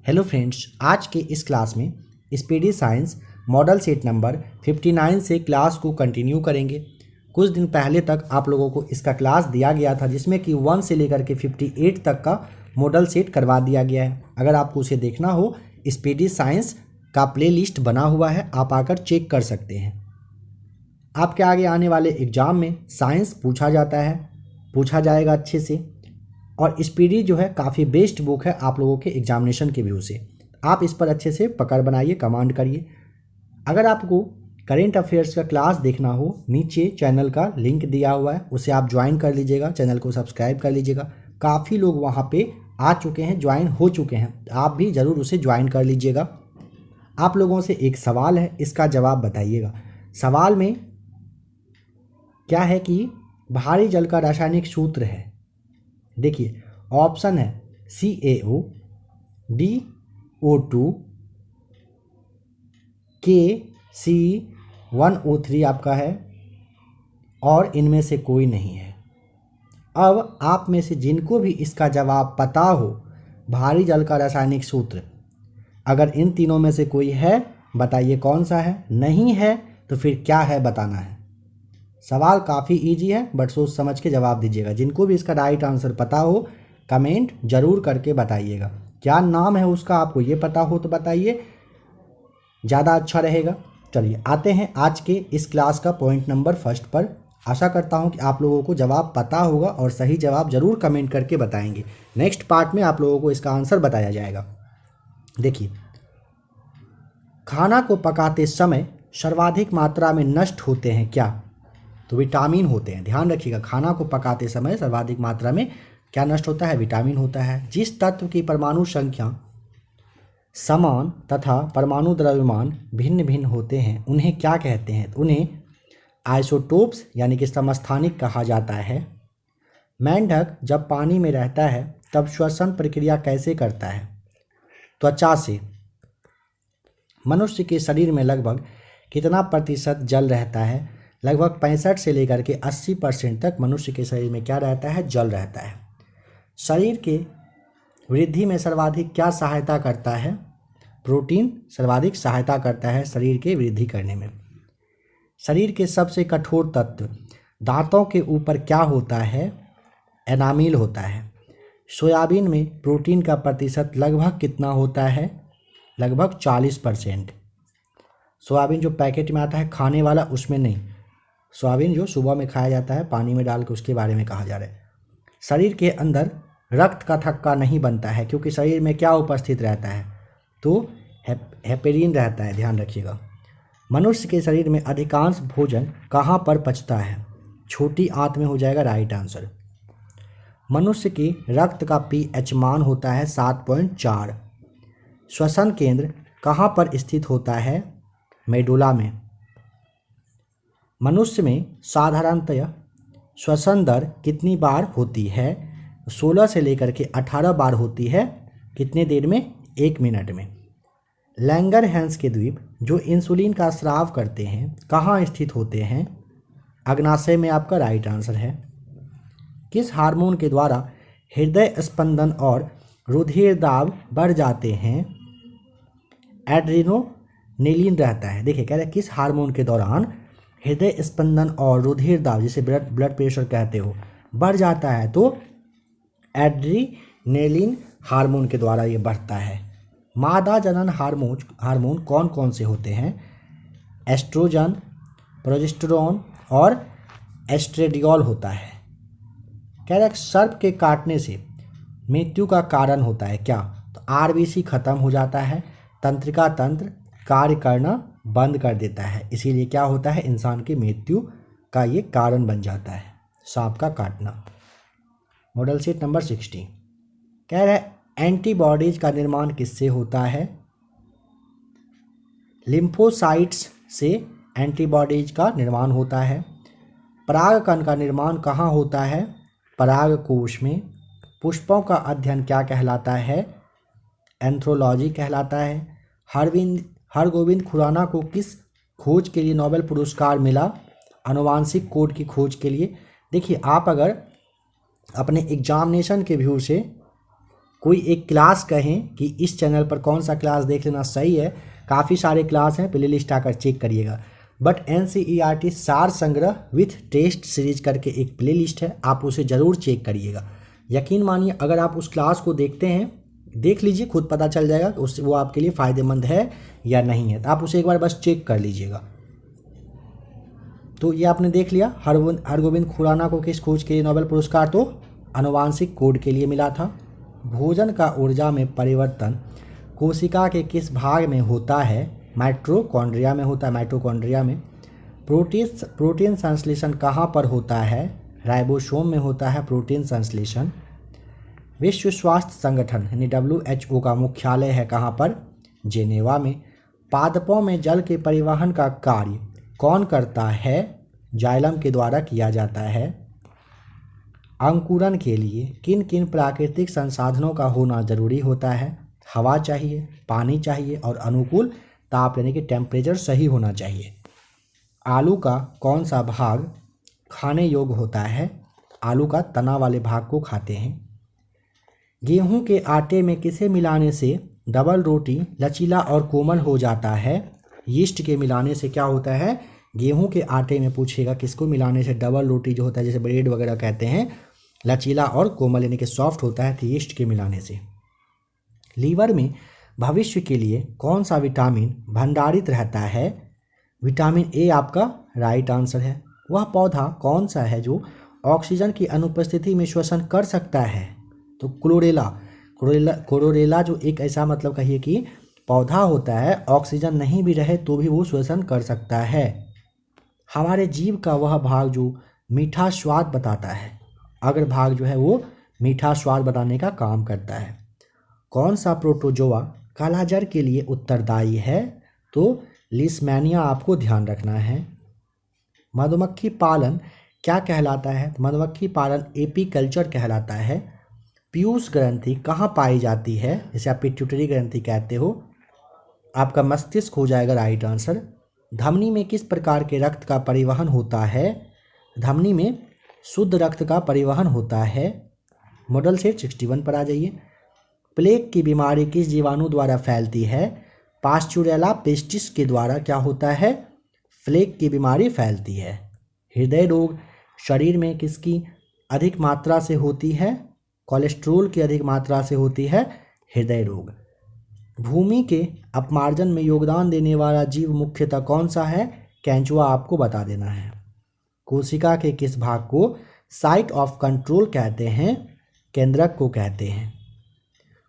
Hello friends, आज के इस क्लास में speedy science model set number 59 से क्लास को कंटिन्यू करेंगे। कुछ दिन पहले तक आप लोगों को इसका क्लास दिया गया था जिसमें कि 1 से लेकर के 58 तक का मॉडल सेट करवा दिया गया है। अगर आपको उसे देखना हो, स्पीडी साइंस का प्लेलिस्ट बना हुआ है, आप आकर चेक कर सकते हैं। आपके आगे आने वाले एग्ज़ाम में साइंस पूछा जाएगा अच्छे से, और स्पीडी जो है काफ़ी बेस्ट बुक है आप लोगों के एग्जामिनेशन के व्यू से। आप इस पर अच्छे से पकड़ बनाइए, कमांड करिए। अगर आपको करेंट अफेयर्स का क्लास देखना हो, नीचे चैनल का लिंक दिया हुआ है, उसे आप ज्वाइन कर लीजिएगा, चैनल को सब्सक्राइब कर लीजिएगा। काफ़ी लोग वहाँ पे आ चुके हैं, ज्वाइन हो चुके हैं, आप भी ज़रूर उसे ज्वाइन कर लीजिएगा। आप लोगों से एक सवाल है, इसका जवाब बताइएगा। सवाल में क्या है कि भारी जल का रासायनिक सूत्र है। देखिए, ऑप्शन है CaO, DO2, KC1O3 आपका है, और इनमें से कोई नहीं है। अब आप में से जिनको भी इसका जवाब पता हो, भारी जल का रासायनिक सूत्र, अगर इन तीनों में से कोई है बताइए कौन सा है, नहीं है तो फिर क्या है बताना है। सवाल काफ़ी इजी है, बट सोच समझ के जवाब दीजिएगा। जिनको भी इसका राइट आंसर पता हो कमेंट जरूर करके बताइएगा। क्या नाम है उसका आपको ये पता हो तो बताइए, ज़्यादा अच्छा रहेगा। चलिए आते हैं आज के इस क्लास का पॉइंट नंबर फर्स्ट पर। आशा करता हूँ कि आप लोगों को जवाब पता होगा और सही जवाब ज़रूर कमेंट करके बताएंगे। नेक्स्ट पार्ट में आप लोगों को इसका आंसर बताया जाएगा। देखिए, खाना को पकाते समय सर्वाधिक मात्रा में नष्ट होते हैं क्या? तो विटामिन होते हैं। ध्यान रखिएगा, खाना को पकाते समय सर्वाधिक मात्रा में क्या नष्ट होता है? विटामिन होता है। जिस तत्व की परमाणु संख्या समान तथा परमाणु द्रव्यमान भिन्न भिन्न होते हैं उन्हें क्या कहते हैं? उन्हें आइसोटोप्स यानी कि समस्थानिक कहा जाता है। मेंढक जब पानी में रहता है तब श्वसन प्रक्रिया कैसे करता है? त्वचा से। मनुष्य के शरीर में लगभग कितना प्रतिशत जल रहता है? लगभग 65 से लेकर के 80% तक मनुष्य के शरीर में क्या रहता है? जल रहता है। शरीर के वृद्धि में सर्वाधिक क्या सहायता करता है? प्रोटीन सर्वाधिक सहायता करता है शरीर के वृद्धि करने में। शरीर के सबसे कठोर तत्व दांतों के ऊपर क्या होता है? एनामिल होता है। सोयाबीन में प्रोटीन का प्रतिशत लगभग कितना होता है? लगभग 40%। सोयाबीन जो पैकेट में आता है खाने वाला, उसमें नहीं, सोयाबीन जो सुबह में खाया जाता है पानी में डाल के, उसके बारे में कहा जा रहा है। शरीर के अंदर रक्त का थक्का नहीं बनता है क्योंकि शरीर में क्या उपस्थित रहता है? तो हेपेरिन रहता है, ध्यान रखिएगा। मनुष्य के शरीर में अधिकांश भोजन कहाँ पर पचता है? छोटी आंत में हो जाएगा राइट आंसर। मनुष्य के रक्त का pH मान होता है 7.4। श्वसन केंद्र कहाँ पर स्थित होता है? मेडुला में। मनुष्य में साधारणतः श्वसन दर कितनी बार होती है? 16 से लेकर के 18 बार होती है। कितने देर में? 1 मिनट में। लैंगरहैंस के द्वीप जो इंसुलिन का स्राव करते हैं कहाँ स्थित होते हैं? अग्नाशय में आपका राइट आंसर है। किस हार्मोन के द्वारा हृदय स्पंदन और रुधिर दाब बढ़ जाते हैं? एड्रेनालिन रहता है। देखिए, कह रहे हैं किस हार्मोन के दौरान हृदय स्पंदन और रुधिर दाब, जिसे ब्लड प्रेशर कहते हो, बढ़ जाता है? तो एड्रेनालिन हार्मोन के द्वारा ये बढ़ता है। मादा जनन हार्मोन कौन कौन से होते हैं? एस्ट्रोजन, प्रोजेस्टेरोन और एस्ट्रेडियोल होता है। कह रहे हैं सर्प के काटने से मृत्यु का कारण होता है क्या? तो RBC खत्म हो जाता है, तंत्रिका तंत्र कार्य करना बंद कर देता है, इसीलिए क्या होता है? इंसान की मृत्यु का ये कारण बन जाता है, सांप का काटना। मॉडल सेट नंबर 60 कह रहा है एंटीबॉडीज का निर्माण किससे होता है? लिम्फोसाइट्स से एंटीबॉडीज का निर्माण होता है। परागकण का निर्माण कहाँ होता है? परागकोश में। पुष्पों का अध्ययन क्या कहलाता है? एंथ्रोलॉजी कहलाता है। हरगोविंद खुराना को किस खोज के लिए नोबेल पुरस्कार मिला? आनुवांशिक कोड की खोज के लिए। देखिए, आप अगर अपने एग्जामिनेशन के व्यू से कोई एक क्लास कहें कि इस चैनल पर कौन सा क्लास देख लेना सही है, काफ़ी सारे क्लास हैं, प्ले लिस्ट आकर चेक करिएगा। बट NCERT सार संग्रह विथ टेस्ट सीरीज करके एक प्ले लिस्ट है, आप उसे ज़रूर चेक करिएगा। यकीन मानिए अगर आप उस क्लास को देखते हैं, देख लीजिए, खुद पता चल जाएगा कि उससे वो आपके लिए फ़ायदेमंद है या नहीं है। तो आप उसे एक बार बस चेक कर लीजिएगा। तो ये आपने देख लिया, हरगोविंद खुराना को किस खोज के लिए नोबेल पुरस्कार? तो आनुवांशिक कोड के लिए मिला था। भोजन का ऊर्जा में परिवर्तन कोशिका के किस भाग में होता है? माइटोकॉन्ड्रिया में होता है, माइटोकॉन्ड्रिया में। प्रोटीन संश्लेषण कहाँ पर होता है? राइबोसोम में होता है प्रोटीन संश्लेषण। विश्व स्वास्थ्य संगठन यानी WHO का मुख्यालय है कहाँ पर? जेनेवा में। पादपों में जल के परिवहन का कार्य कौन करता है? जाइलम के द्वारा किया जाता है। अंकुरन के लिए किन किन प्राकृतिक संसाधनों का होना जरूरी होता है? हवा चाहिए, पानी चाहिए और अनुकूल ताप यानी कि टेम्परेचर सही होना चाहिए। आलू का कौन सा भाग खाने योग्य होता है? आलू का तना वाले भाग को खाते हैं। गेहूं के आटे में किसे मिलाने से डबल रोटी लचीला और कोमल हो जाता है? यीस्ट के मिलाने से क्या होता है? गेहूं के आटे में पूछेगा किसको मिलाने से डबल रोटी जो होता है, जैसे ब्रेड वगैरह कहते हैं, लचीला और कोमल यानी कि सॉफ्ट होता है, तो यीस्ट के मिलाने से। लीवर में भविष्य के लिए कौन सा विटामिन भंडारित रहता है? विटामिन ए आपका राइट आंसर है। वह पौधा कौन सा है जो ऑक्सीजन की अनुपस्थिति में श्वसन कर सकता है? तो क्लोरेला जो एक ऐसा मतलब कहिए कि पौधा होता है, ऑक्सीजन नहीं भी रहे तो भी वो श्वसन कर सकता है। हमारे जीभ का वह भाग जो मीठा स्वाद बताता है, अग्र भाग जो है वो मीठा स्वाद बताने का काम करता है। कौन सा प्रोटोजोआ कालाजार के लिए उत्तरदायी है? तो लिस्मेनिया आपको ध्यान रखना है। मधुमक्खी पालन क्या कहलाता है? मधुमक्खी पालन एपीकल्चर कहलाता है। पीयूष ग्रंथि कहाँ पाई जाती है? जैसे आप पिट्यूटरी ग्रंथि कहते हो, आपका मस्तिष्क हो जाएगा राइट आंसर। धमनी में किस प्रकार के रक्त का परिवहन होता है? धमनी में शुद्ध रक्त का परिवहन होता है। मॉडल सेट 61 पर आ जाइए। प्लेग की बीमारी किस जीवाणु द्वारा फैलती है? पास्चुरेला पेस्टिस के द्वारा क्या होता है? प्लेग की बीमारी फैलती है। हृदय रोग शरीर में किसकी अधिक मात्रा से होती है? कोलेस्ट्रोल की अधिक मात्रा से होती है हृदय रोग। भूमि के अपमार्जन में योगदान देने वाला जीव मुख्यतः कौन सा है? केंचुआ आपको बता देना है। कोशिका के किस भाग को साइट ऑफ कंट्रोल कहते हैं? केंद्रक को कहते हैं।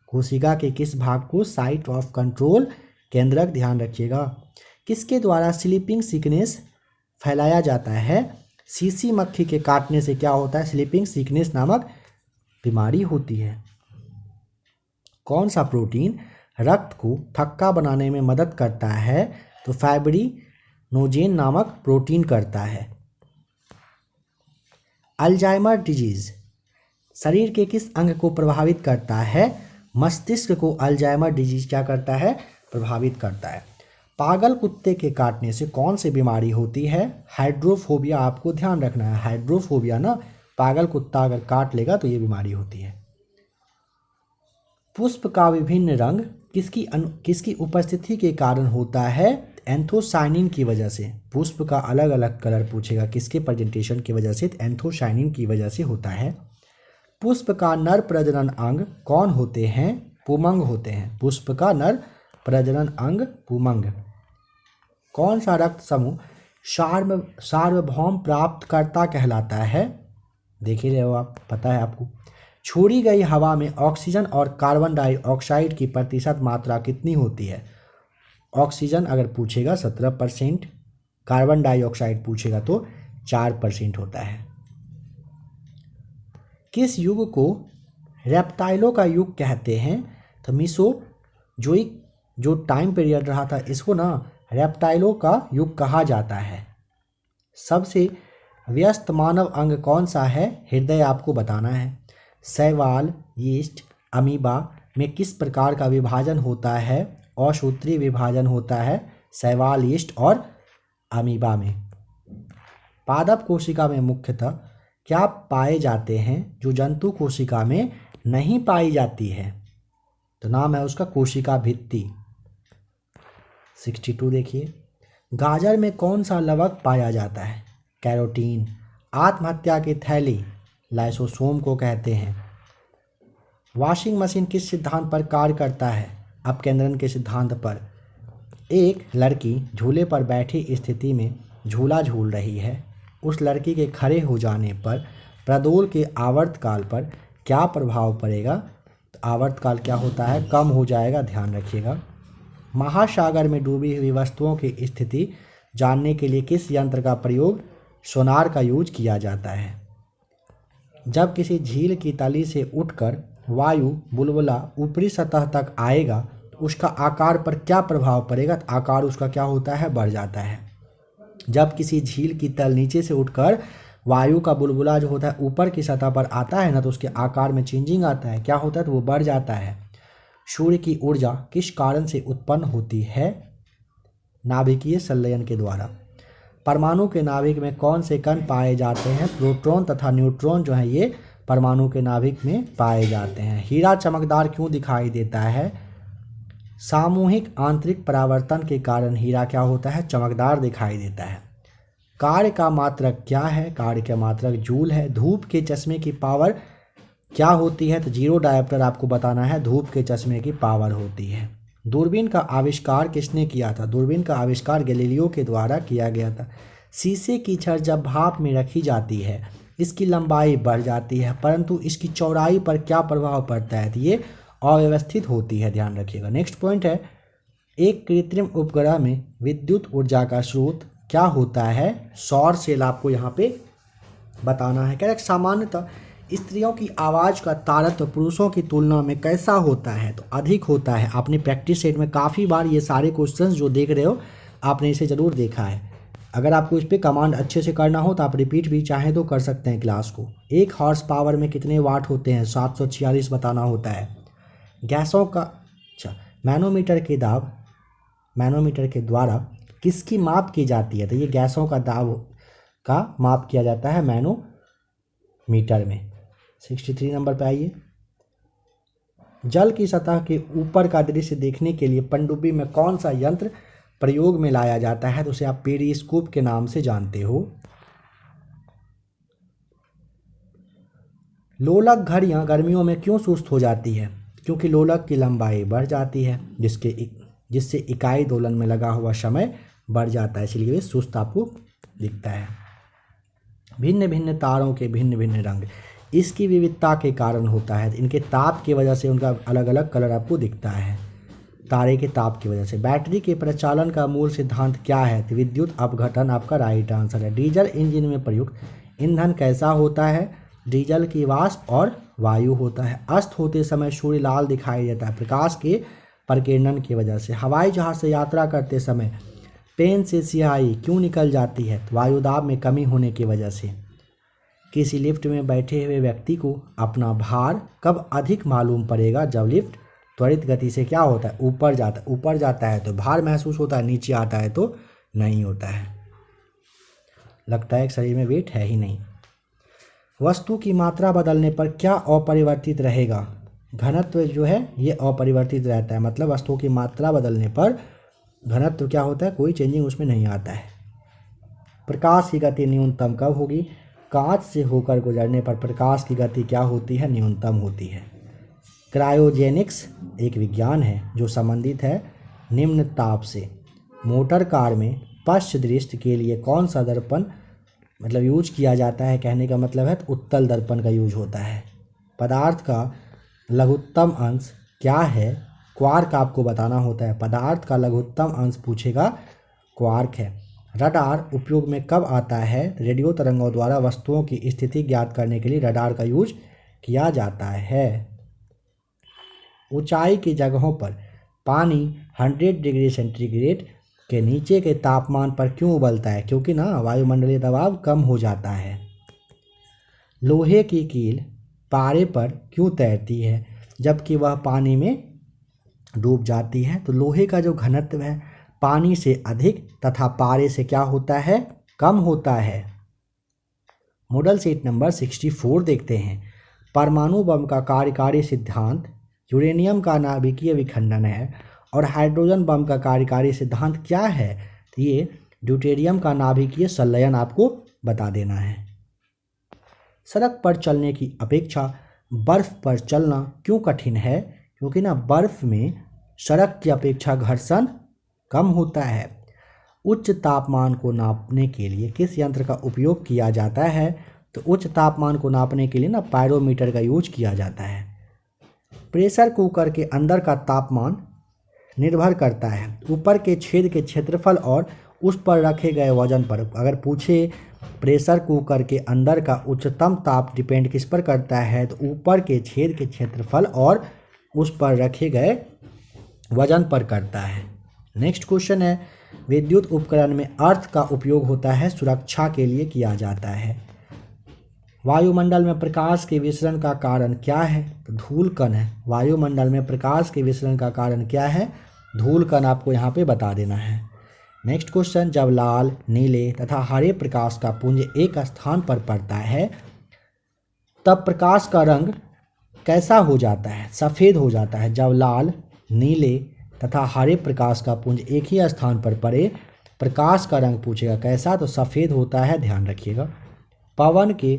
कोशिका के किस भाग को साइट ऑफ कंट्रोल? केंद्रक, ध्यान रखिएगा। किसके द्वारा स्लीपिंग सिकनेस फैलाया जाता है? सीसी मक्खी के काटने से क्या होता है? स्लीपिंग सिकनेस नामक बीमारी होती है। कौन सा प्रोटीन रक्त को थक्का बनाने में मदद करता है? तो फाइब्रिनोजेन नामक प्रोटीन करता है। अल्जाइमर डिजीज शरीर के किस अंग को प्रभावित करता है? मस्तिष्क को अल्जाइमर डिजीज क्या करता है? प्रभावित करता है। पागल कुत्ते के काटने से कौन सी बीमारी होती है? हाइड्रोफोबिया आपको ध्यान रखना है। हाइड्रोफोबिया ना, पागल कुत्ता अगर काट लेगा तो ये बीमारी होती है। पुष्प का विभिन्न रंग किसकी उपस्थिति के कारण होता है? एंथोसाइनिन की वजह से। पुष्प का अलग अलग कलर पूछेगा किसके प्रेजेंटेशन की वजह से? एंथोसाइनिन की वजह से होता है। पुष्प का नर प्रजनन अंग कौन होते हैं? पुमंग होते हैं। पुष्प का नर प्रजनन अंग पुमंग। कौन सा रक्त समूह सार्वभौम प्राप्तकर्ता कहलाता है? देख ही रहे हो आप, पता है आपको। छोड़ी गई हवा में ऑक्सीजन और कार्बन डाइऑक्साइड की प्रतिशत मात्रा कितनी होती है? ऑक्सीजन अगर पूछेगा 17%, कार्बन डाइऑक्साइड पूछेगा तो 4% होता है। किस युग को रेप्टाइलों का युग कहते हैं? तो मीसोजोइक जो टाइम पीरियड रहा था, इसको ना रेप्टाइलों का युग कहा जाता है। सबसे व्यस्त मानव अंग कौन सा है? हृदय आपको बताना है। शैवाल, यीस्ट, अमीबा में किस प्रकार का विभाजन होता है? असूत्रीय विभाजन होता है शैवाल, यीस्ट और अमीबा में। पादप कोशिका में मुख्यतः क्या पाए जाते हैं जो जंतु कोशिका में नहीं पाई जाती है? तो नाम है उसका कोशिका भित्ति। 62 देखिए, गाजर में कौन सा लवक पाया जाता है? कैरोटीन। आत्महत्या की थैली लाइसोसोम को कहते हैं। वॉशिंग मशीन किस सिद्धांत पर कार्य करता है? अपकेंद्रन के सिद्धांत पर। एक लड़की झूले पर बैठी स्थिति में झूला झूल रही है। उस लड़की के खड़े हो जाने पर प्रदोल के आवर्तकाल पर क्या प्रभाव पड़ेगा? तो आवर्तकाल क्या होता है? कम हो जाएगा, ध्यान रखिएगा। महासागर में डूबी हुई वस्तुओं की स्थिति जानने के लिए किस यंत्र का प्रयोग? सोनार का यूज किया जाता है। जब किसी झील की तली से उठकर वायु बुलबुला ऊपरी सतह तक आएगा तो उसका आकार पर क्या प्रभाव पड़ेगा? तो आकार उसका क्या होता है? बढ़ जाता है। जब किसी झील की तल नीचे से उठकर वायु का बुलबुला जो होता है ऊपर की सतह पर आता है ना, तो उसके आकार में चेंजिंग आता है। क्या होता है? तो वो बढ़ जाता है। सूर्य की ऊर्जा किस कारण से उत्पन्न होती है? नाभिकीय संलयन के द्वारा। परमाणु के नाभिक में कौन से कण पाए जाते हैं? प्रोटॉन तथा न्यूट्रॉन जो है ये परमाणु के नाभिक में पाए जाते हैं। हीरा चमकदार क्यों दिखाई देता है? सामूहिक आंतरिक परावर्तन के कारण हीरा क्या होता है? चमकदार दिखाई देता है। कार्य का मात्रक क्या है? कार्य का मात्रक जूल है। धूप के चश्मे की पावर क्या होती है? तो जीरो डायोप्टर आपको बताना है। धूप के चश्मे की पावर होती है। दूरबीन का आविष्कार किसने किया था? दूरबीन का आविष्कार गैलीलियो के द्वारा किया गया था। शीशे की छड़ जब भाप में रखी जाती है इसकी लंबाई बढ़ जाती है, परंतु इसकी चौड़ाई पर क्या प्रभाव पड़ता है? तो ये अव्यवस्थित होती है, ध्यान रखिएगा। नेक्स्ट पॉइंट है, एक कृत्रिम उपग्रह में विद्युत ऊर्जा का स्रोत क्या होता है? सौर सेल आपको यहाँ पे बताना है। क्या सामान्यतः स्त्रियों की आवाज़ का तारतम्य पुरुषों की तुलना में कैसा होता है? तो अधिक होता है। आपने प्रैक्टिस सेट में काफ़ी बार ये सारे क्वेश्चंस जो देख रहे हो आपने इसे ज़रूर देखा है। अगर आपको इस पर कमांड अच्छे से करना हो तो आप रिपीट भी चाहें तो कर सकते हैं क्लास को। एक हॉर्स पावर में कितने वाट होते हैं? 746 बताना होता है। गैसों का मैनोमीटर के द्वारा किसकी माप की जाती है? तो ये गैसों का दाब का माप किया जाता है मैनोमीटर में। 63 नंबर पे आइए। जल की सतह के ऊपर का दृश्य देखने के लिए पनडुब्बी में कौन सा यंत्र प्रयोग में लाया जाता है? तो उसे आप पेरिस्कोप के नाम से जानते हो। लोलक घड़ियां गर्मियों में क्यों सुस्त हो जाती है? क्योंकि लोलक की लंबाई बढ़ जाती है, जिससे इकाई दोलन में लगा हुआ समय बढ़ जाता है, इसलिए वे सुस्त आपको दिखता है। भिन्न भिन्न तारों के भिन्न भिन्न रंग इसकी विविधता के कारण होता है। इनके ताप की वजह से उनका अलग अलग कलर आपको दिखता है, तारे के ताप की वजह से। बैटरी के प्रचालन का मूल सिद्धांत क्या है? तो विद्युत अपघटन आपका राइट आंसर है। डीजल इंजन में प्रयुक्त ईंधन कैसा होता है? डीजल की वाष्प और वायु होता है। अस्त होते समय सूर्य लाल दिखाई देता है प्रकाश के प्रकीर्णन की वजह से। हवाई जहाज से यात्रा करते समय पेन से स्याही क्यों निकल जाती है? वायुदाब में कमी होने की वजह से। किसी लिफ्ट में बैठे हुए व्यक्ति को अपना भार कब अधिक मालूम पड़ेगा? जब लिफ्ट त्वरित गति से क्या होता है? ऊपर जाता है तो भार महसूस होता है, नीचे आता है तो नहीं होता है। लगता है कि शरीर में वेट है ही नहीं। वस्तु की मात्रा बदलने पर क्या अपरिवर्तित रहेगा? घनत्व जो है ये अपरिवर्तित रहता है, मतलब वस्तुओं की मात्रा बदलने पर घनत्व क्या होता है? कोई चेंजिंग उसमें नहीं आता है। प्रकाश की गति न्यूनतम कब होगी? कांच से होकर गुजरने पर प्रकाश की गति क्या होती है? न्यूनतम होती है। क्रायोजेनिक्स एक विज्ञान है जो संबंधित है निम्न ताप से। मोटर कार में पश्च दृष्टि के लिए कौन सा दर्पण मतलब यूज किया जाता है? कहने का मतलब है तो उत्तल दर्पण का यूज होता है। पदार्थ का लघुत्तम अंश क्या है? क्वार्क आपको बताना होता है। पदार्थ का लघुत्तम अंश पूछेगा, क्वार्क है। रडार उपयोग में कब आता है? रेडियो तरंगों द्वारा वस्तुओं की स्थिति ज्ञात करने के लिए रडार का यूज किया जाता है। ऊंचाई की जगहों पर पानी 100 डिग्री सेंटीग्रेड के नीचे के तापमान पर क्यों उबलता है? क्योंकि ना वायुमंडलीय दबाव कम हो जाता है। लोहे की कील पारे पर क्यों तैरती है जबकि वह पानी में डूब जाती है? तो लोहे का जो घनत्व है पानी से अधिक तथा पारे से क्या होता है? कम होता है। मॉडल सीट नंबर 64 देखते हैं। परमाणु बम का कार्यकारी सिद्धांत यूरेनियम का नाभिकीय विखंडन है। और हाइड्रोजन बम का कार्यकारी सिद्धांत क्या है? तो ये ड्यूटेरियम का नाभिकीय संलयन आपको बता देना है। सड़क पर चलने की अपेक्षा बर्फ पर चलना क्यों कठिन है? क्योंकि ना बर्फ में सड़क की अपेक्षा घर्षण कम होता है। उच्च तापमान को नापने के लिए किस यंत्र का उपयोग किया जाता है? तो उच्च तापमान को नापने के लिए ना पायरोमीटर का यूज किया जाता है। प्रेशर कुकर के अंदर का तापमान निर्भर करता है ऊपर के छेद के क्षेत्रफल और उस पर रखे गए वजन पर। अगर पूछे प्रेशर कुकर के अंदर का उच्चतम ताप डिपेंड किस पर करता है? तो ऊपर के छेद के क्षेत्रफल और उस पर रखे गए वजन पर करता है। नेक्स्ट क्वेश्चन है, विद्युत उपकरण में अर्थ का उपयोग होता है सुरक्षा के लिए किया जाता है। वायुमंडल में प्रकाश के विसरण का कारण क्या है? तो धूल कण है। वायुमंडल में प्रकाश के विसरण का कारण क्या है? धूल कण आपको यहाँ पे बता देना है। नेक्स्ट क्वेश्चन, जब लाल, नीले तथा हरे प्रकाश का पुंज एक स्थान पर पड़ता है तब प्रकाश का रंग कैसा हो जाता है? सफ़ेद हो जाता है। जब लाल, नीले तथा हरे प्रकाश का पुंज एक ही स्थान पर पड़े, प्रकाश का रंग पूछेगा कैसा? तो सफ़ेद होता है, ध्यान रखिएगा। पवन के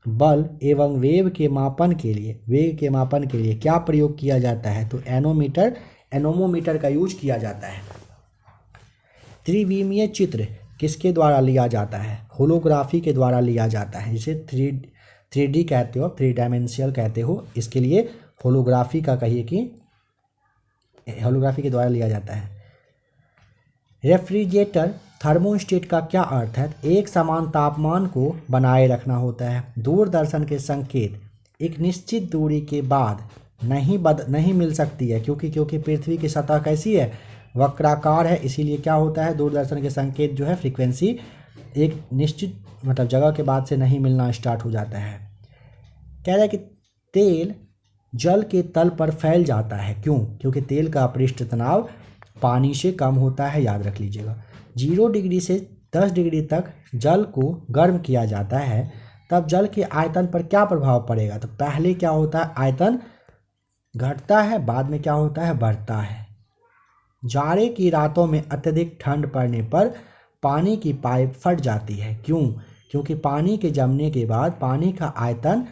बल एवं वेग के मापन के लिए क्या प्रयोग किया जाता है? तो एनोमोमीटर का यूज किया जाता है। त्रिविमीय चित्र किसके द्वारा लिया जाता है? होलोग्राफी के द्वारा लिया जाता है। इसे 3D कहते हो, 3 डायमेंशियल कहते हो। इसके लिए होलोग्राफी का कहिए कि होलोग्राफी के द्वारा लिया जाता है। रेफ्रिजरेटर थर्मोस्टेट का क्या अर्थ है? एक समान तापमान को बनाए रखना होता है। दूरदर्शन के संकेत एक निश्चित दूरी के बाद नहीं मिल सकती है क्योंकि पृथ्वी की सतह कैसी है? वक्राकार है। इसीलिए क्या होता है, दूरदर्शन के संकेत जो है फ्रीक्वेंसी एक निश्चित जगह के बाद से नहीं मिलना स्टार्ट हो जाता है। कह रहा है कि तेल जल के तल पर फैल जाता है, क्यों? क्योंकि तेल का पृष्ठ तनाव पानी से कम होता है, याद रख लीजिएगा। 0 डिग्री से 10 डिग्री तक जल को गर्म किया जाता है, तब जल के आयतन पर क्या प्रभाव पड़ेगा? तो पहले क्या होता है, आयतन घटता है, बाद में क्या होता है, बढ़ता है। जाड़े की रातों में अत्यधिक ठंड पड़ने पर पानी की पाइप फट जाती है, क्यों? क्योंकि पानी के जमने के बाद पानी का आयतन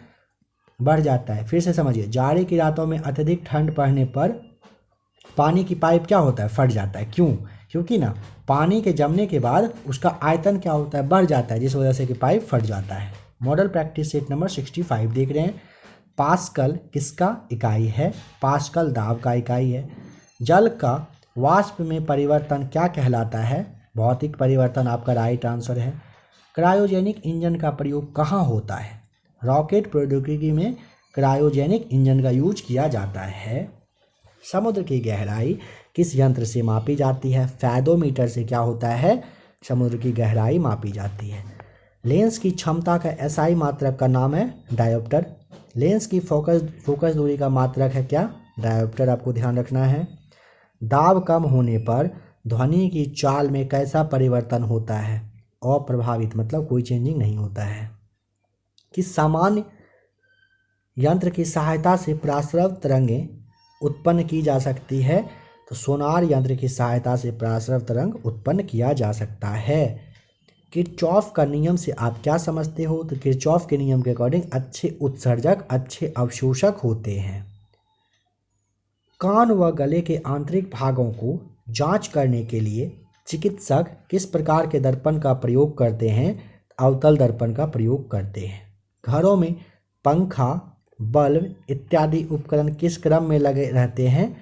बढ़ जाता है। फिर से समझिए, जाड़े की रातों में अत्यधिक ठंड पड़ने पर पानी की पाइप क्या होता है, फट जाता है, क्यों? क्योंकि ना पानी के जमने के बाद उसका आयतन क्या होता है, बढ़ जाता है, जिस वजह से कि पाइप फट जाता है। मॉडल प्रैक्टिस सेट नंबर 65 देख रहे हैं। पास्कल किसका इकाई है? पास्कल दाब का इकाई है। जल का वाष्प में परिवर्तन क्या कहलाता है? भौतिक परिवर्तन आपका राइट आंसर है। क्रायोजेनिक इंजन का प्रयोग कहाँ होता है? रॉकेट प्रौद्योगिकी में क्रायोजेनिक इंजन का यूज किया जाता है। समुद्र की गहराई किस यंत्र से मापी जाती है? फैदोमीटर से क्या होता है, समुद्र की गहराई मापी जाती है। लेंस की क्षमता का एसआई मात्रक का नाम है डायोप्टर। लेंस की फोकस दूरी का मात्रक है क्या? डायोप्टर, आपको ध्यान रखना है। दाब कम होने पर ध्वनि की चाल में कैसा परिवर्तन होता है? अप्रभावित, मतलब कोई चेंजिंग नहीं होता है। कि सामान्य यंत्र की सहायता से पराश्रव तरंगें उत्पन्न की जा सकती है? तो सोनार यंत्र की सहायता से पराश्रव तरंग उत्पन्न किया जा सकता है। किरचॉफ का नियम से आप क्या समझते हो? तो किरचॉफ के नियम के अकॉर्डिंग अच्छे उत्सर्जक अच्छे अवशोषक होते हैं। कान व गले के आंतरिक भागों को जांच करने के लिए चिकित्सक किस प्रकार के दर्पण का प्रयोग करते हैं? अवतल दर्पण का प्रयोग करते हैं। घरों में पंखा, बल्ब इत्यादि उपकरण किस क्रम में लगे रहते हैं?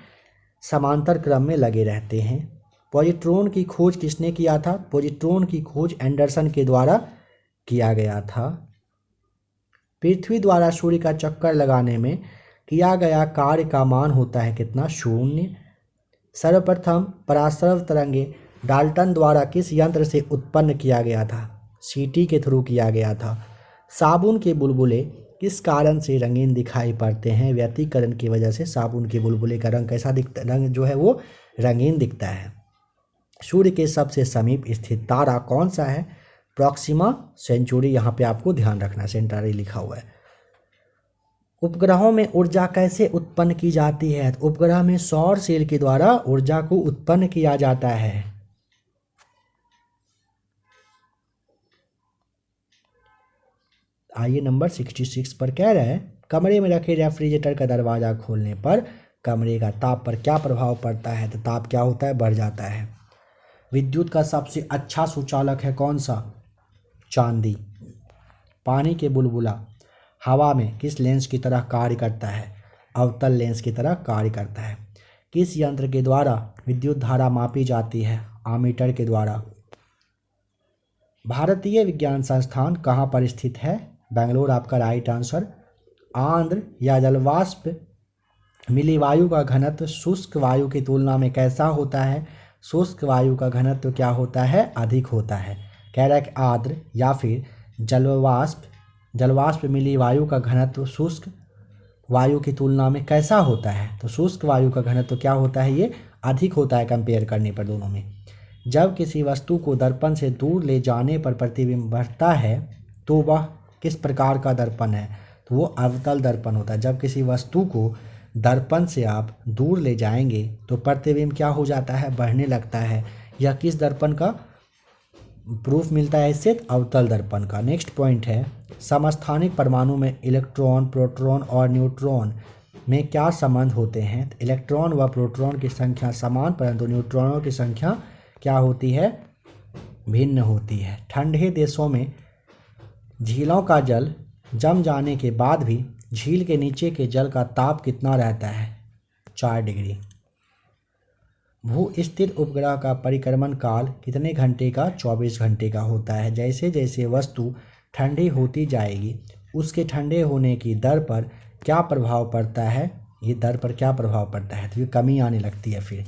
समांतर क्रम में लगे रहते हैं। पॉजिट्रॉन की खोज किसने किया था? पॉजिट्रॉन की खोज एंडरसन के द्वारा किया गया था। पृथ्वी द्वारा सूर्य का चक्कर लगाने में किया गया कार्य का मान होता है कितना? 0। सर्वप्रथम पराश्रव तरंगे डाल्टन द्वारा किस यंत्र से उत्पन्न किया गया था? सीटी के थ्रू किया गया था। साबुन के बुलबुले किस कारण से रंगीन दिखाई पड़ते हैं? व्यतिकरण की वजह से साबुन के बुलबुले का रंग कैसा दिखता, रंग जो है वो रंगीन दिखता है। सूर्य के सबसे समीप स्थित तारा कौन सा है? प्रॉक्सिमा सेंचुरी, यहाँ पे आपको ध्यान रखना, सेंटारी लिखा हुआ है। उपग्रहों में ऊर्जा कैसे उत्पन्न की जाती है? तो उपग्रह में सौर सेल के द्वारा ऊर्जा को उत्पन्न किया जाता है। आइए नंबर 66 पर कह रहे हैं, कमरे में रखे रेफ्रिजरेटर का दरवाज़ा खोलने पर कमरे का ताप पर क्या प्रभाव पड़ता है? तो ताप क्या होता है? बढ़ जाता है। विद्युत का सबसे अच्छा सुचालक है कौन सा? चांदी। पानी के बुलबुला हवा में किस लेंस की तरह कार्य करता है? अवतल लेंस की तरह कार्य करता है। किस यंत्र के द्वारा विद्युत धारा मापी जाती है? आमीटर के द्वारा। भारतीय विज्ञान संस्थान कहाँ पर स्थित है? बेंगलोर आपका राइट आंसर। आर्द्र या जलवाष्प मिली वायु का घनत्व शुष्क वायु की तुलना में कैसा होता है? शुष्क वायु का घनत्व क्या होता है? अधिक होता है। कह रहा है कि आर्द्र या फिर जलवाष्प मिली वायु का घनत्व शुष्क वायु की तुलना में कैसा होता है? तो शुष्क वायु का घनत्व क्या होता है? ये अधिक होता है कंपेयर करने पर दोनों में। जब किसी वस्तु को दर्पण से दूर ले जाने पर प्रतिबिंब बढ़ता है तो वह किस प्रकार का दर्पण है? तो वो अवतल दर्पण होता है। जब किसी वस्तु को दर्पण से आप दूर ले जाएंगे तो प्रतिबिंब क्या हो जाता है? बढ़ने लगता है। यह किस दर्पण का प्रूफ मिलता है इससे? अवतल दर्पण का। नेक्स्ट पॉइंट है, समस्थानिक परमाणु में इलेक्ट्रॉन, प्रोटॉन और न्यूट्रॉन में क्या संबंध होते हैं? तो इलेक्ट्रॉन व प्रोटॉन की संख्या समान परंतु न्यूट्रॉनों की संख्या क्या होती है? भिन्न होती है। ठंडे देशों में झीलों का जल जम जाने के बाद भी झील के नीचे के जल का ताप कितना रहता है? 4 डिग्री। भू स्थिर उपग्रह का परिक्रमण काल कितने घंटे का? 24 घंटे का होता है। जैसे जैसे वस्तु ठंडी होती जाएगी उसके ठंडे होने की दर पर क्या प्रभाव पड़ता है? ये दर पर क्या प्रभाव पड़ता है? तो ये कमी आने लगती है। फिर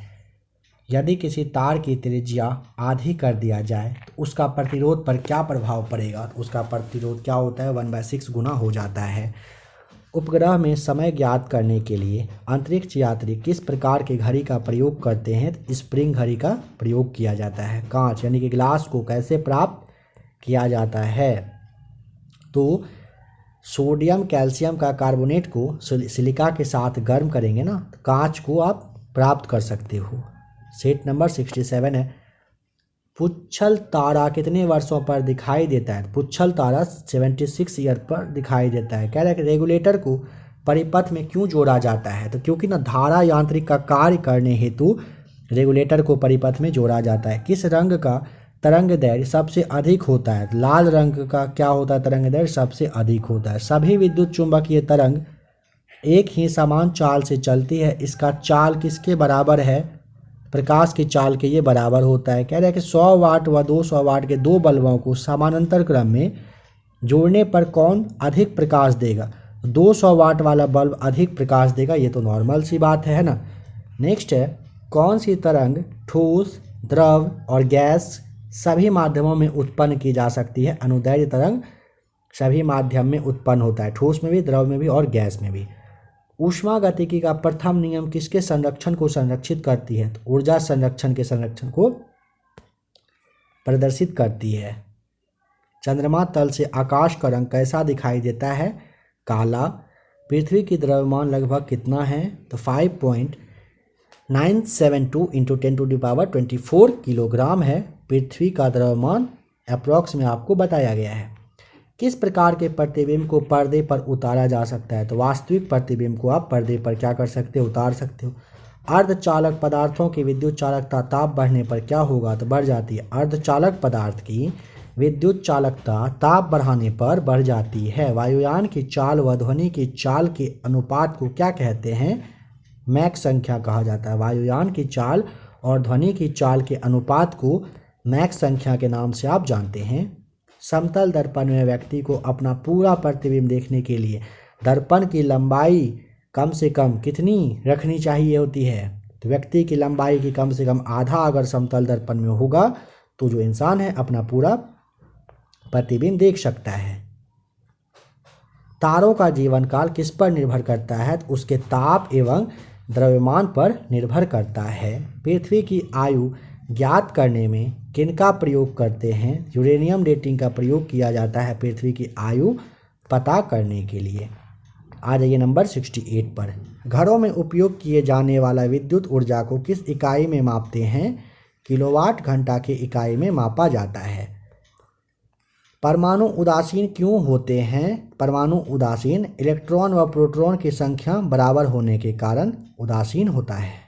यदि किसी तार की त्रिज्या आधी कर दिया जाए तो उसका प्रतिरोध पर क्या प्रभाव पड़ेगा? तो उसका प्रतिरोध क्या होता है? 1/6 गुना हो जाता है। उपग्रह में समय ज्ञात करने के लिए अंतरिक्ष यात्री किस प्रकार की घड़ी का प्रयोग करते हैं? तो स्प्रिंग घड़ी का प्रयोग किया जाता है। कांच यानी कि ग्लास को कैसे प्राप्त किया जाता है? तो सोडियम कैल्शियम का कार्बोनेट को सिलिका के साथ गर्म करेंगे ना तो कांच को आप प्राप्त कर सकते हो। सेट नंबर 67 है, पुच्छल तारा कितने वर्षों पर दिखाई देता है? पुच्छल तारा 76 ईयर पर दिखाई देता है। कह रहा है कि रेगुलेटर को परिपथ में क्यों जोड़ा जाता है? तो क्योंकि ना धारा यांत्रिक का कार्य करने हेतु रेगुलेटर को परिपथ में जोड़ा जाता है। किस रंग का तरंग दैर्घ्य सबसे अधिक होता है? लाल रंग का क्या होता है? तरंग दैर्घ्य सबसे अधिक होता है। सभी विद्युत चुंबकीय तरंग एक ही समान चाल से चलती है। इसका चाल किसके बराबर है? प्रकाश की चाल के ये बराबर होता है। कह रहा है कि 100 वाट व 200 वाट के दो बल्बों को समानांतर क्रम में जोड़ने पर कौन अधिक प्रकाश देगा? 200 वाट वाला बल्ब अधिक प्रकाश देगा। ये तो नॉर्मल सी बात है ना। नेक्स्ट है, कौन सी तरंग ठोस, द्रव और गैस सभी माध्यमों में उत्पन्न की जा सकती है? अनुदैर्ध्य तरंग सभी माध्यम में उत्पन्न होता है, ठोस में भी, द्रव में भी और गैस में भी। ऊष्मागतिकी का प्रथम नियम किसके संरक्षण को संरक्षित करती है? तो ऊर्जा संरक्षण के संरक्षण को प्रदर्शित करती है। चंद्रमा तल से आकाश का रंग कैसा दिखाई देता है? काला। पृथ्वी की द्रव्यमान लगभग कितना है? तो 5.972 × 10⁻24 किलोग्राम है। पृथ्वी का द्रव्यमान अप्रॉक्स में आपको बताया गया है। किस प्रकार के प्रतिबिंब को पर्दे पर उतारा जा सकता है? तो वास्तविक प्रतिबिंब को आप पर्दे पर क्या कर सकते हो? उतार सकते हो। अर्धचालक पदार्थों की विद्युत चालकता ताप बढ़ने पर क्या होगा? तो बढ़ जाती है। अर्धचालक पदार्थ की विद्युत चालकता ताप बढ़ाने पर बढ़ जाती है। वायुयान की चाल व ध्वनि की चाल के अनुपात को क्या कहते हैं? मैक संख्या कहा जाता है। वायुयान की चाल और ध्वनि की चाल के अनुपात को मैक संख्या के नाम से आप जानते हैं। समतल दर्पण में व्यक्ति को अपना पूरा प्रतिबिंब देखने के लिए दर्पण की लंबाई कम से कम कितनी रखनी चाहिए होती है? तो व्यक्ति की लंबाई की कम से कम आधा अगर समतल दर्पण में होगा तो जो इंसान है अपना पूरा प्रतिबिंब देख सकता है। तारों का जीवन काल किस पर निर्भर करता है? तो उसके ताप एवं द्रव्यमान पर निर्भर करता है। पृथ्वी की आयु ज्ञात करने में किनका प्रयोग करते हैं? यूरेनियम डेटिंग का प्रयोग किया जाता है पृथ्वी की आयु पता करने के लिए। आ जाइए नंबर 68 पर। घरों में उपयोग किए जाने वाला विद्युत ऊर्जा को किस इकाई में मापते हैं? किलोवाट घंटा की इकाई में मापा जाता है। परमाणु उदासीन क्यों होते हैं? परमाणु उदासीन इलेक्ट्रॉन व प्रोटॉन की संख्या बराबर होने के कारण उदासीन होता है।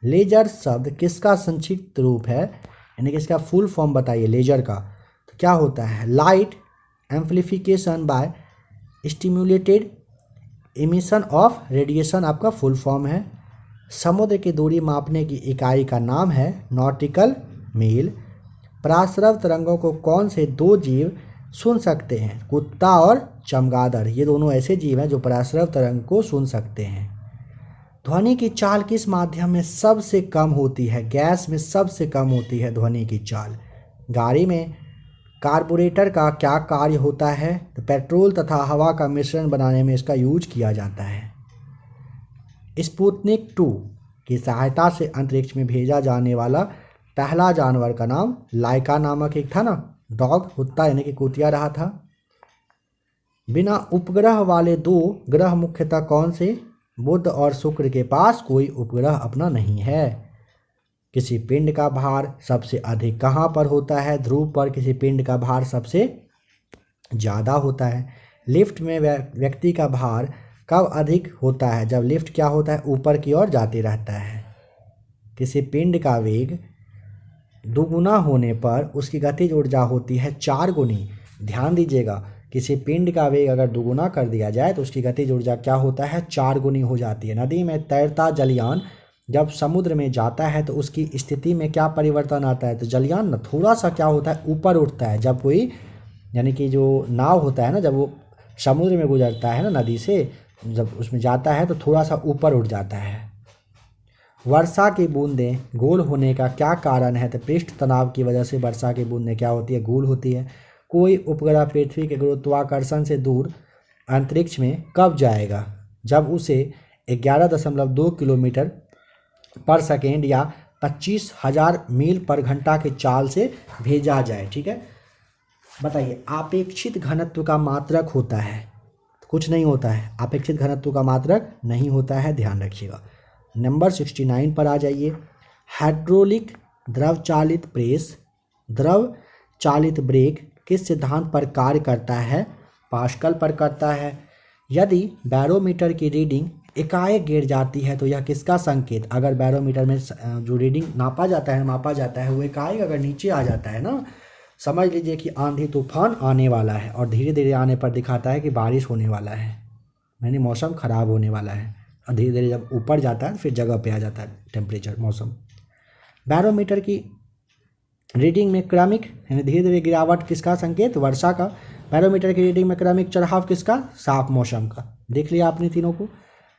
लेजर शब्द किसका संक्षिप्त रूप है, यानी कि इसका फुल फॉर्म बताइए लेजर का। तो क्या होता है? Light amplification by stimulated emission of radiation आपका फुल फॉर्म है। समुद्र की दूरी मापने की इकाई का नाम है नॉटिकल मील। पराश्रव तरंगों को कौन से दो जीव सुन सकते हैं? कुत्ता और चमगादड़, ये दोनों ऐसे जीव हैं जो पराश्रव तरंग को सुन सकते हैं। ध्वनि की चाल किस माध्यम में सबसे कम होती है? गैस में सबसे कम होती है ध्वनि की चाल। गाड़ी में कार्बोरेटर का क्या कार्य होता है? तो पेट्रोल तथा हवा का मिश्रण बनाने में इसका यूज किया जाता है। स्पुतनिक 2 की सहायता से अंतरिक्ष में भेजा जाने वाला पहला जानवर का नाम लाइका नामक एक था ना, डॉग, कुत्ता यानी कि कुतिया रहा था। बिना उपग्रह वाले दो ग्रह मुख्यतः कौन से? बुध और शुक्र के पास कोई उपग्रह अपना नहीं है। किसी पिंड का भार सबसे अधिक कहाँ पर होता है? ध्रुव पर किसी पिंड का भार सबसे ज़्यादा होता है। लिफ्ट में व्यक्ति का भार कब अधिक होता है? जब लिफ्ट क्या होता है? ऊपर की ओर जाते रहता है। किसी पिंड का वेग दुगुना होने पर उसकी गतिज ऊर्जा होती है 4 गुनी। ध्यान दीजिएगा, किसी पिंड का वेग अगर दुगुना कर दिया जाए तो उसकी गतिज ऊर्जा क्या होता है? 4 गुनी हो जाती है। नदी में तैरता जलयान जब समुद्र में जाता है तो उसकी स्थिति में क्या परिवर्तन आता है? तो जलयान ना थोड़ा सा क्या होता है? ऊपर उठता है। जब कोई यानी कि जो नाव होता है ना, जब वो समुद्र में गुजरता है ना नदी से, जब उसमें जाता है तो थोड़ा सा ऊपर उठ जाता है। वर्षा की बूंदें गोल होने का क्या कारण है? तो पृष्ठ तनाव की वजह से वर्षा की बूंदें क्या होती है? गोल होती है। कोई उपग्रह पृथ्वी के गुरुत्वाकर्षण से दूर अंतरिक्ष में कब जाएगा? जब उसे 11.2 किलोमीटर पर सेकेंड या 25,000 मील पर घंटा के चाल से भेजा जाए। ठीक है, बताइए अपेक्षित घनत्व का मात्रक होता है? कुछ नहीं होता है, अपेक्षित घनत्व का मात्रक नहीं होता है, ध्यान रखिएगा। नंबर 69 पर आ जाइए। हाइड्रोलिक द्रव चालित प्रेस, द्रव चालित ब्रेक किस सिद्धांत पर कार्य करता है? पास्कल पर करता है। यदि बैरोमीटर की रीडिंग एकाएक गिर जाती है तो यह किसका संकेत? अगर बैरोमीटर में जो रीडिंग मापा जाता है वो एकाएक अगर नीचे आ जाता है ना, समझ लीजिए कि आंधी तूफान आने वाला है और धीरे धीरे आने पर दिखाता है कि बारिश होने वाला है, यानी मौसम ख़राब होने वाला है। और धीरे धीरे जब ऊपर जाता है फिर जगह पे आ जाता है टेम्परेचर, मौसम। बैरोमीटर की रीडिंग में क्रमिक यानी धीरे धीरे गिरावट किसका संकेत? वर्षा का। बैरोमीटर की रीडिंग में क्रमिक चढ़ाव किसका? साफ मौसम का। देख लिया आपने तीनों को।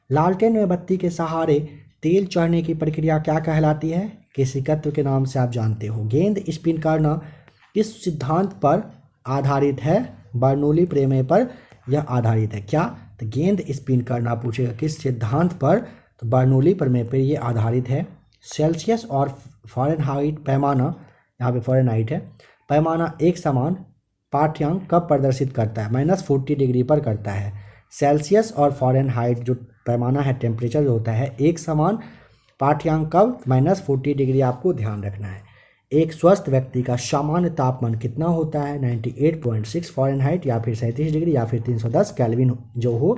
लालटेन में बत्ती के सहारे तेल चढ़ने की प्रक्रिया क्या कहलाती है? केशिकत्व के नाम से आप जानते हो। गेंद स्पिन करना किस सिद्धांत पर आधारित है? बर्नौली प्रमेय पर यह आधारित है। क्या? तो गेंद स्पिन करना पूछेगा किस सिद्धांत पर? तो बर्नौली प्रमेय पर यह आधारित है। सेल्सियस और फ़ारेनहाइट पैमाना, यहाँ पे फ़ारेनहाइट है, पैमाना एक समान पाठ्यांक कब प्रदर्शित करता है? -40 डिग्री पर करता है। सेल्सियस और फ़ारेनहाइट जो पैमाना है, टेम्परेचर जो होता है, एक समान पाठ्यांक कब? -40 डिग्री आपको ध्यान रखना है। एक स्वस्थ व्यक्ति का सामान्य तापमान कितना होता है? 98.6 फ़ारेनहाइट या फिर 37 डिग्री या फिर 310 केल्विन जो हो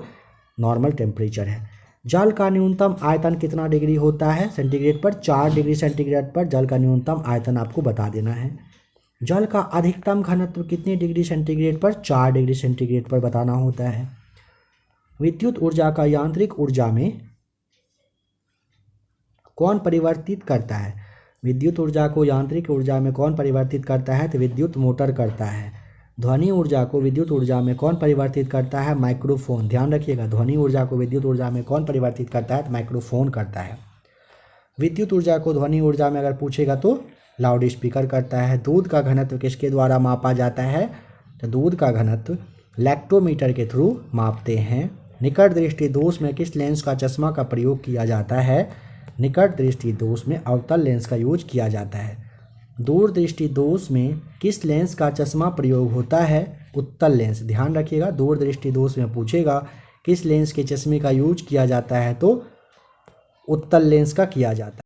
नॉर्मल टेम्परेचर है। जल का न्यूनतम आयतन कितना डिग्री होता है सेंटीग्रेड पर? 4 डिग्री सेंटीग्रेड पर जल का न्यूनतम आयतन आपको बता देना है। जल का अधिकतम घनत्व कितनी डिग्री सेंटीग्रेड पर? 4 डिग्री सेंटीग्रेड पर बताना होता है। विद्युत ऊर्जा का यांत्रिक ऊर्जा में कौन परिवर्तित करता है? विद्युत ऊर्जा को यांत्रिक ऊर्जा में कौन परिवर्तित करता है? तो विद्युत मोटर करता है। ध्वनि ऊर्जा को विद्युत ऊर्जा में कौन परिवर्तित करता है? माइक्रोफोन। ध्यान रखिएगा, ध्वनि ऊर्जा को विद्युत ऊर्जा में कौन परिवर्तित करता है? तो माइक्रोफोन करता है। विद्युत ऊर्जा को ध्वनि ऊर्जा में अगर पूछेगा तो लाउड स्पीकर करता है। दूध का घनत्व किसके द्वारा मापा जाता है? तो दूध का घनत्व लैक्टोमीटर के थ्रू मापते हैं। निकट दृष्टि दोष में किस लेंस का चश्मा का प्रयोग किया जाता है? निकट दृष्टि दोष में अवतल लेंस का यूज किया जाता है। दूर दृष्टि दोष में किस लेंस का चश्मा प्रयोग होता है? उत्तल लेंस। ध्यान रखिएगा, दूर दृष्टि दोष में पूछेगा किस लेंस के चश्मे का यूज किया जाता है? तो उत्तल लेंस का किया जाता है।